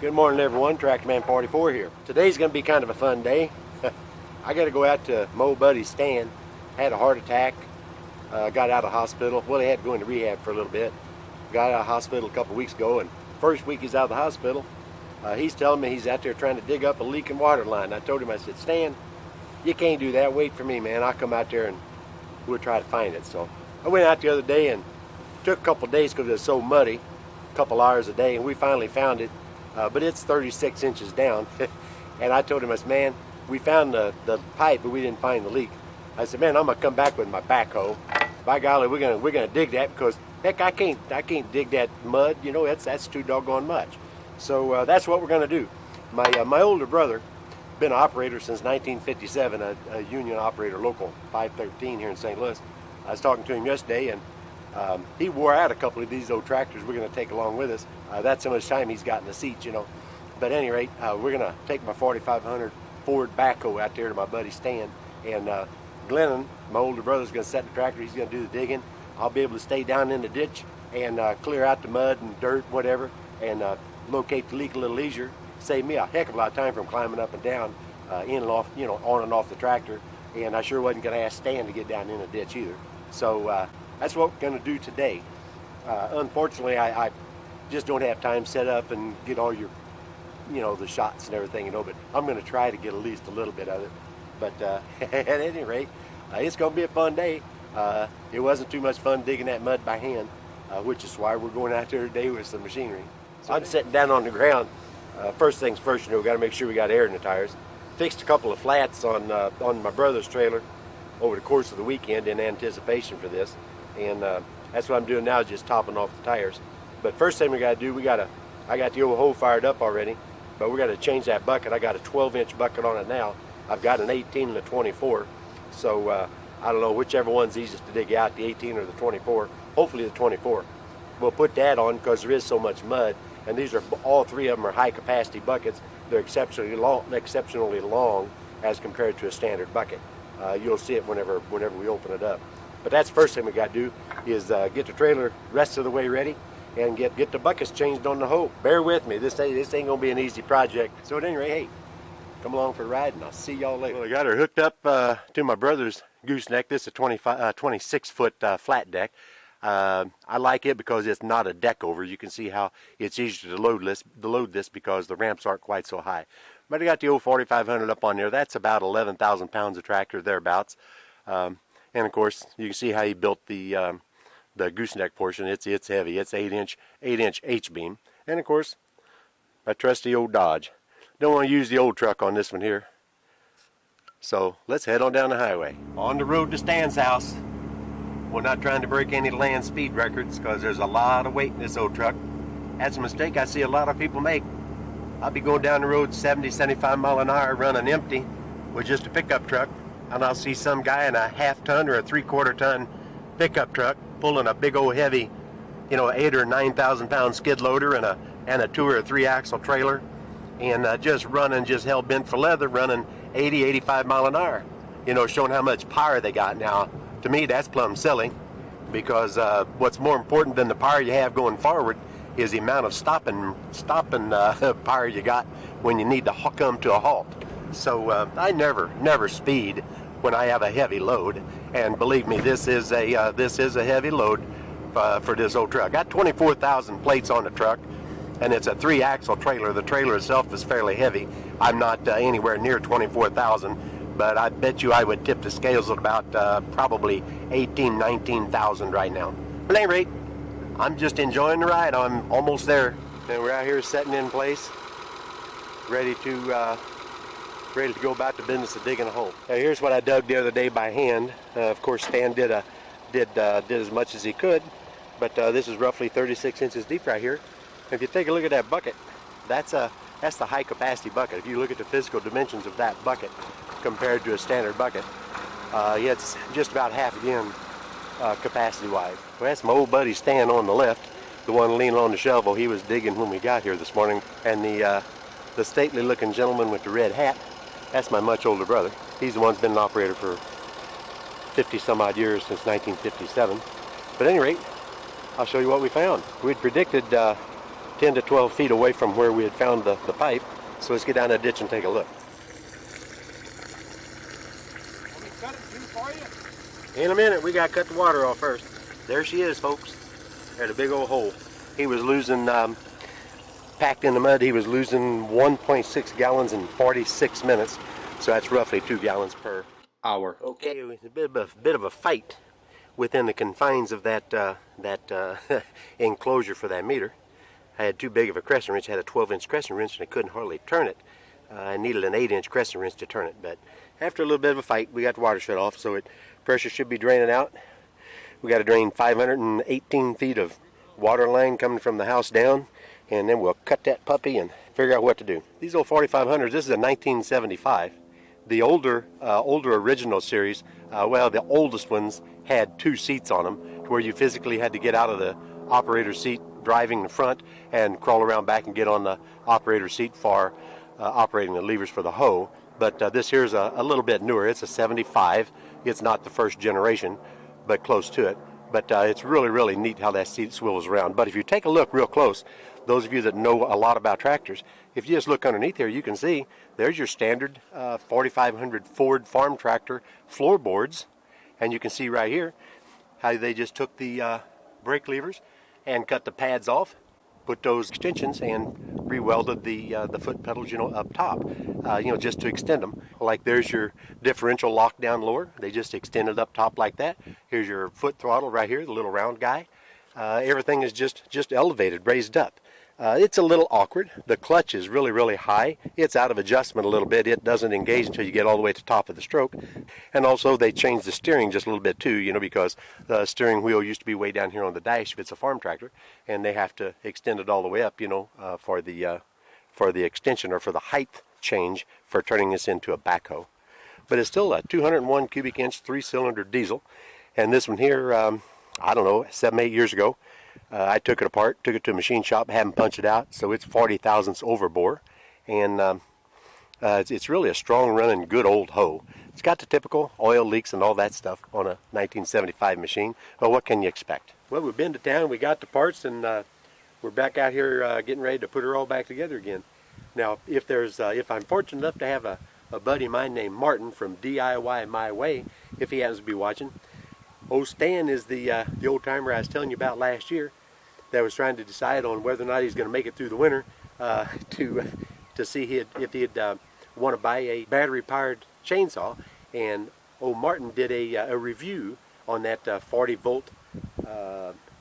Good morning everyone, Tractorman 44 here. Today's going to be kind of a fun day. I got to go out to my old buddy Stan. Had a heart attack, got out of hospital. Well, he had to go into rehab for a little bit. Got out of hospital a couple weeks ago, and first week he's out of the hospital, he's telling me he's out there trying to dig up a leaking water line. I told him, I said, Stan, you can't do that. Wait for me, man. I'll come out there and we'll try to find it. So I went out the other day and took a couple days because it was so muddy, a couple hours a day, and we finally found it. But it's 36 inches down. And I told him, I said, man, we found the pipe, but we didn't find the leak. I said, man, I'm gonna come back with my backhoe. By golly, we're gonna dig that, because heck, I can't dig that mud. You know, that's too doggone much. So that's what we're gonna do. My older brother, been an operator since 1957, a union operator, local 513 here in St. Louis. I was talking to him yesterday, and he wore out a couple of these old tractors we're going to take along with us. That's how much time he's got in the seat, you know. But at any rate, we're going to take my 4500 Ford backhoe out there to my buddy Stan. And Glennon, my older brother's going to set the tractor. He's going to do the digging. I'll be able to stay down in the ditch and clear out the mud and dirt, whatever, and locate the leak a little easier. Save me a heck of a lot of time from climbing up and down, in and off, you know, on and off the tractor. And I sure wasn't going to ask Stan to get down in the ditch either. So that's what we're going to do today. Unfortunately, I just don't have time set up and get all your, you know, the shots and everything, you know, but I'm going to try to get at least a little bit of it. But at any rate, it's going to be a fun day. It wasn't too much fun digging that mud by hand, which is why we're going out there today with some machinery. So I'm sitting down on the ground. First things first, you know, we got to make sure we got air in the tires. Fixed a couple of flats on my brother's trailer over the course of the weekend in anticipation for this. And that's what I'm doing now, is just topping off the tires. But first thing we got to do, I got the old hole fired up already, but we got to change that bucket. I got a 12-inch bucket on it now. I've got an 18 and a 24. So I don't know whichever one's easiest to dig out, the 18 or the 24. Hopefully the 24. We'll put that on because there is so much mud, and these are, all three of them are high capacity buckets. They're exceptionally long as compared to a standard bucket. You'll see it whenever we open it up. But that's the first thing we got to do, is get the trailer rest of the way ready and get the buckets changed on the hoe. Bear with me, this ain't gonna be an easy project. So at any rate, hey, come along for a ride, and I'll see y'all later. Well, I got her hooked up to my brother's gooseneck. This is a 26-foot flat deck. I like it because it's not a deck over. You can see how it's easier to load this because the ramps aren't quite so high. But I got the old 4500 up on there. That's about 11,000 pounds of tractor, thereabouts. And of course, you can see how he built the gooseneck portion. It's heavy. It's 8-inch H-beam. And of course, my trusty old Dodge. Don't want to use the old truck on this one here. So let's head on down the highway. On the road to Stan's house. We're not trying to break any land speed records because there's a lot of weight in this old truck. That's a mistake I see a lot of people make. I'll be going down the road 70, 75 mile an hour running empty with just a pickup truck, and I'll see some guy in a half-ton or a three-quarter-ton pickup truck pulling a big old heavy, you know, 8,000 or 9,000 pound skid loader and a 2 or 3 axle trailer, and just running, just hell bent for leather, running 80, 85 mile an hour, you know, showing how much power they got. Now, to me, that's plumb silly, because what's more important than the power you have going forward is the amount of stopping power you got when you need to come to a halt. So I never speed when I have a heavy load, and believe me, this is a heavy load for this old truck. I got 24,000 plates on the truck, and it's a 3-axle trailer. The trailer itself is fairly heavy. I'm not anywhere near 24,000, but I bet you I would tip the scales at about probably 18,000, 19,000 right now. But at any rate, I'm just enjoying the ride. I'm almost there, and we're out here setting in place, ready to go about the business of digging a hole. Now, here's what I dug the other day by hand. Of course, Stan did as much as he could, but this is roughly 36 inches deep right here. If you take a look at that bucket, that's the high capacity bucket. If you look at the physical dimensions of that bucket compared to a standard bucket, yeah, it's just about half again capacity wise. Well, that's my old buddy Stan on the left, the one leaning on the shovel. He was digging when we got here this morning. And the stately looking gentleman with the red hat, that's my much older brother. He's the one who's been an operator for 50 some odd years, since 1957. But at any rate, I'll show you what we found. We'd predicted 10 to 12 feet away from where we had found the pipe. So let's get down the ditch and take a look. Want me to cut it too for you? In a minute, we got to cut the water off first. There she is, folks. At a big old hole. He was losing, packed in the mud, he was losing 1.6 gallons in 46 minutes. So that's roughly 2 gallons per hour. Okay, it was a bit of a fight within the confines of that enclosure for that meter. I had too big of a crescent wrench. I had a 12-inch crescent wrench and I couldn't hardly turn it. I needed an 8-inch crescent wrench to turn it. But after a little bit of a fight, we got the water shut off, so pressure should be draining out. We got to drain 518 feet of water line coming from the house down, and then we'll cut that puppy and figure out what to do. These old 4500s, this is a 1975. The older original series, well, the oldest ones had 2 seats on them, to where you physically had to get out of the operator's seat driving the front and crawl around back and get on the operator's seat for operating the levers for the hoe. But this here is a little bit newer. It's a 75. It's not the first generation, but close to it. But it's really, really neat how that seat swivels around. But if you take a look real close, those of you that know a lot about tractors, if you just look underneath here, you can see there's your standard 4500 Ford farm tractor floorboards. And you can see right here how they just took the brake levers and cut the pads off, put those extensions, and re-welded the foot pedals, up top, just to extend them. Like there's your differential lockdown lower. They just extended up top like that. Here's your foot throttle right here, the little round guy. Everything is just elevated, raised up. It's a little awkward. The clutch is really, really high. It's out of adjustment a little bit. It doesn't engage until you get all the way to the top of the stroke. And also they changed the steering just a little bit too, because the steering wheel used to be way down here on the dash if it's a farm tractor, and they have to extend it all the way up, for the extension or for the height change for turning this into a backhoe. But it's still a 201 cubic inch 3-cylinder diesel. And this one here, I don't know, 7-8 years ago, I took it apart, took it to a machine shop, had them punch it out, so it's 40 thousandths over bore, and it's really a strong running good old hoe. It's got the typical oil leaks and all that stuff on a 1975 machine. Well, what can you expect? Well, we've been to town, we got the parts, and we're back out here getting ready to put her all back together again. Now, if I'm fortunate enough to have a buddy of mine named Martin from DIY My Way, if he happens to be watching. Old Stan is the old timer I was telling you about last year that was trying to decide on whether or not he's going to make it through the winter to see if he'd want to buy a battery-powered chainsaw. And old Martin did a review on that 40-volt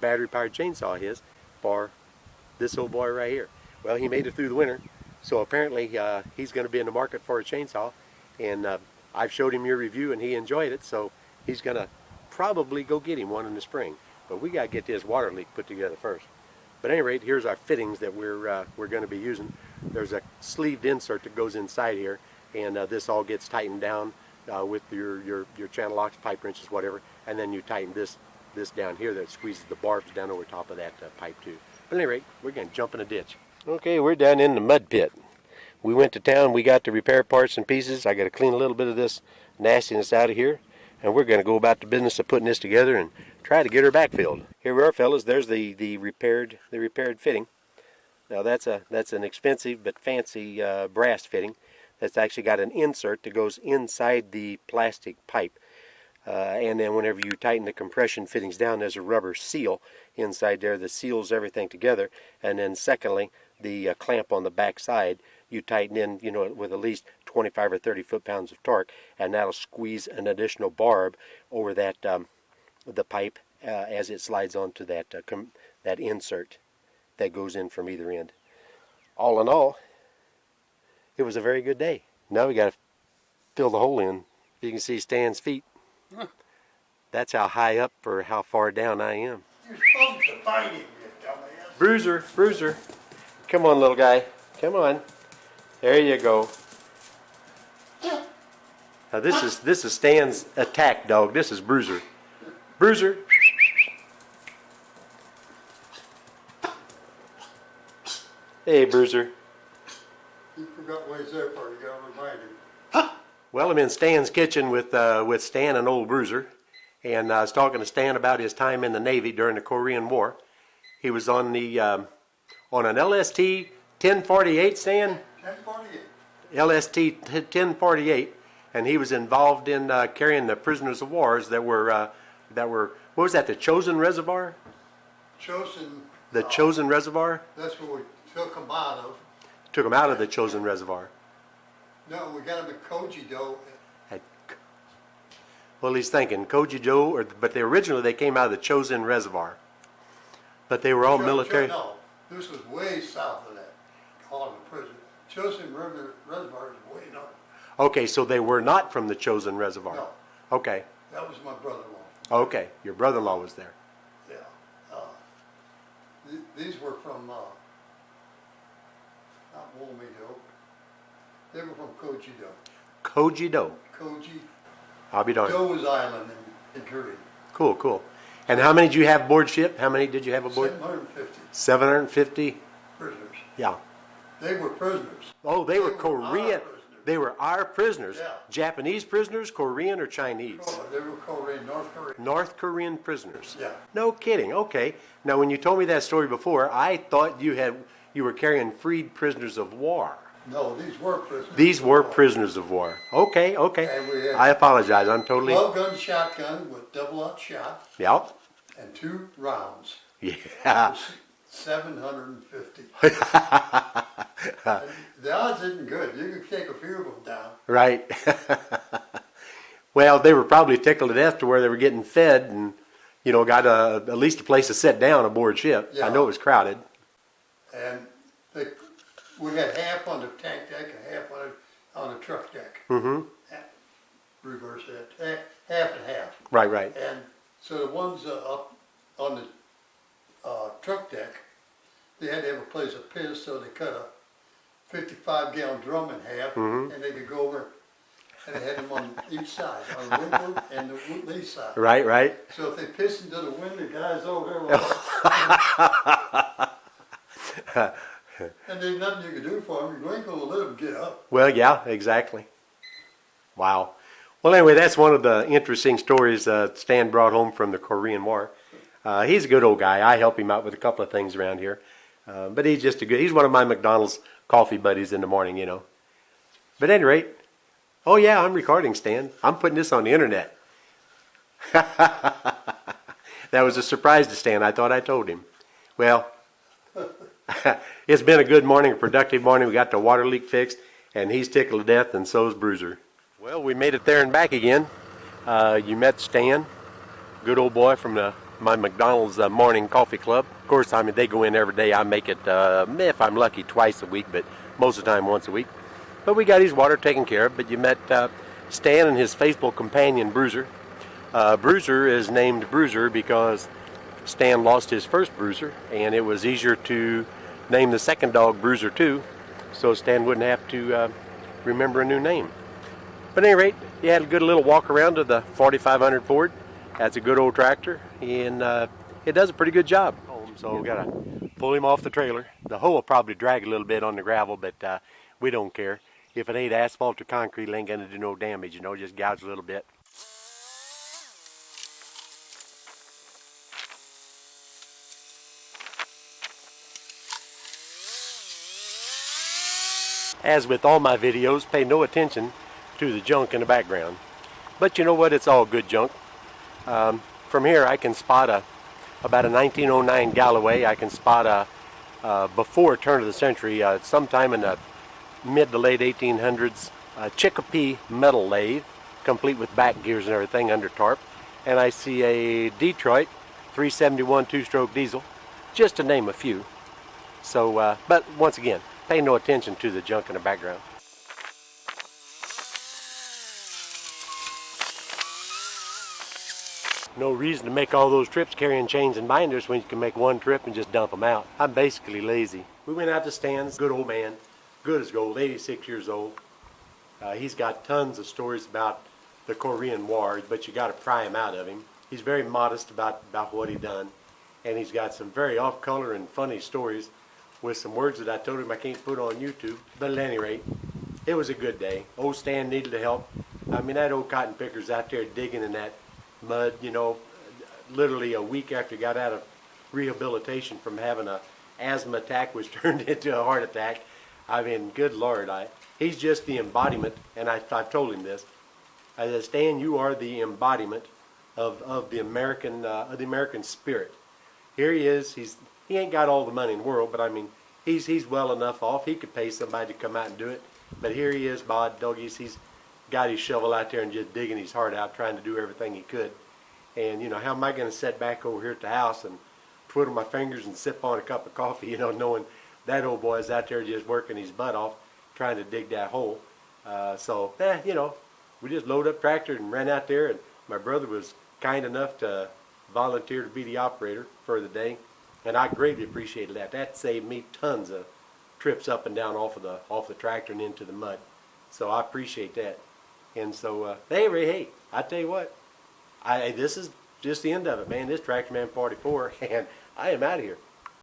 battery-powered chainsaw of his for this old boy right here. Well, he made it through the winter, so apparently he's going to be in the market for a chainsaw. And I've showed him your review, and he enjoyed it, so he's going to probably go get him one in the spring. But we got to get this water leak put together first. But at any rate, here's our fittings that we're going to be using. There's a sleeved insert that goes inside here, and this all gets tightened down with your channel locks, pipe wrenches, whatever, and then you tighten this down here that squeezes the barbs down over top of that pipe too. But at any rate, we're going to jump in a ditch. Okay, we're down in the mud pit. We went to town, we got the repair parts and pieces. I got to clean a little bit of this nastiness out of here, and we're going to go about the business of putting this together and try to get her backfilled. Here we are, fellas. There's the repaired fitting. Now that's an expensive but fancy brass fitting. That's actually got an insert that goes inside the plastic pipe. And then whenever you tighten the compression fittings down, there's a rubber seal inside there that seals everything together. And then secondly, the clamp on the back side, you tighten in, with at least 25 or 30 foot-pounds of torque, and that'll squeeze an additional barb over that the pipe as it slides onto that insert that goes in from either end. All in all, it was a very good day. Now we got to fill the hole in. You can see Stan's feet. That's how high up or how far down I am. You're supposed to fight him, you dumbass. Bruiser. Come on, little guy. Come on. There you go. Now this is Stan's attack dog. This is Bruiser. Bruiser. Hey, Bruiser. You forgot what he's there for. You got to remind him. Well, I'm in Stan's kitchen with Stan and old Bruiser, and I was talking to Stan about his time in the Navy during the Korean War. He was on the On an LST 1048, Stan? 1048. LST 1048, and he was involved in carrying the prisoners of war that were what was that? The Chosin Reservoir? Chosin. The Chosin Reservoir? That's where we took them out of. Took them out of the Chosin Reservoir. No, we got them at Kojido. Well, he's thinking Kojido, but originally they came out of the Chosin Reservoir. But they were all military. No, this was way south of that. All of the prison. Chosin Reservoir is way north. Okay, so they were not from the Chosin Reservoir. No. Okay. That was my brother-in-law. Okay, your brother-in-law was there. Yeah. These were from, not Wolmedo. They were from Kojido. Kojido. Koji. I'll be darned. Do's Island in Korea. Cool, cool. And how many did you have aboard ship? How many did you have aboard? 750 750? prisoners. Yeah. They were prisoners. Oh, they were our Korean. prisoners. They were our prisoners. Yeah. Japanese prisoners, Korean or Chinese? Oh, they were Korean, North Korea. North Korean prisoners. Yeah. No kidding. Okay. Now, when you told me that story before, I thought you were carrying freed prisoners of war. No, these were prisoners. These were prisoners of war. Okay, okay. And we had I apologize. I'm totally. 12-gun shotgun with double-out shot Yep. and 2 rounds. Yeah. 750. The odds isn't good. You could take a few of them down. Right. Well, they were probably tickled to death to where they were getting fed and, got at least a place to sit down aboard ship. Yeah. I know it was crowded. And we had half on the tank deck and half on the truck deck. Mm-hmm. Reverse that. Half and half. Right, right. And so the ones up on the truck deck, they had to have a place to piss, so they cut a 55-gallon drum in half, Mhm. and they could go over, and they had them on each side, on the windward and the lee side. Right, right. So if they pissed into the wind, the guys over there were and there's nothing you could do for them. You ain't gonna let them get up. Well, yeah, exactly. Wow. Well, anyway, that's one of the interesting stories Stan brought home from the Korean War. He's a good old guy. I help him out with a couple of things around here. But he's one of my McDonald's coffee buddies in the morning, But at any rate, oh yeah, I'm recording, Stan. I'm putting this on the internet. That was a surprise to Stan. I thought I told him. Well, it's been a good morning, a productive morning. We got the water leak fixed, and he's tickled to death, and so's Bruiser. Well, we made it there and back again. You met Stan, good old boy from my McDonald's morning coffee club. Of course, they go in every day. I make it, if I'm lucky, twice a week, but most of the time once a week. But we got his water taken care of. But you met Stan and his faithful companion, Bruiser. Bruiser is named Bruiser because Stan lost his first Bruiser, and it was easier to name the second dog Bruiser too, so Stan wouldn't have to remember a new name. But at any rate, he had a good little walk around to the 4500 Ford. That's a good old tractor, and it does a pretty good job. So we gotta pull him off the trailer. The hoe will probably drag a little bit on the gravel, but we don't care. If it ain't asphalt or concrete, it ain't gonna do no damage, just gouge a little bit. As with all my videos, pay no attention to the junk in the background. But you know what? It's all good junk. From here, I can spot about a 1909 Galloway. I can spot before turn of the century, sometime in the mid to late 1800s, Chicopee metal lathe, complete with back gears and everything under tarp. And I see a Detroit 371 two-stroke diesel, just to name a few. So, but once again, pay no attention to the junk in the background. No reason to make all those trips carrying chains and binders when you can make one trip and just dump them out. I'm basically lazy. We went out to Stan's, good old man, good as gold, 86 years old. He's got tons of stories about the Korean War, but you got to pry him out of him. He's very modest about what he done, and he's got some very off-color and funny stories with some words that I told him I can't put on YouTube. But at any rate, it was a good day. Old Stan needed the help. I mean, that old cotton picker's out there digging in that mud, literally a week after he got out of rehabilitation from having a asthma attack was turned into a heart attack. I mean, good Lord, he's just the embodiment, and I told him this. I said, Stan, you are the embodiment of the American spirit. Here he is. He ain't got all the money in the world, but I mean, he's well enough off. He could pay somebody to come out and do it. But here he is, by doggies. He's got his shovel out there and just digging his heart out, trying to do everything he could. And you know, how am I going to sit back over here at the house and twiddle my fingers and sip on a cup of coffee? You know, knowing that old boy is out there just working his butt off, trying to dig that hole. You know, we just loaded up tractor and ran out there, and my brother was kind enough to volunteer to be the operator for the day, and I greatly appreciated that. That saved me tons of trips up and down off the tractor and into the mud. So I appreciate that. And so, hey, I tell you what, this is just the end of it, man. This Tractor Man 44, and I am out of here.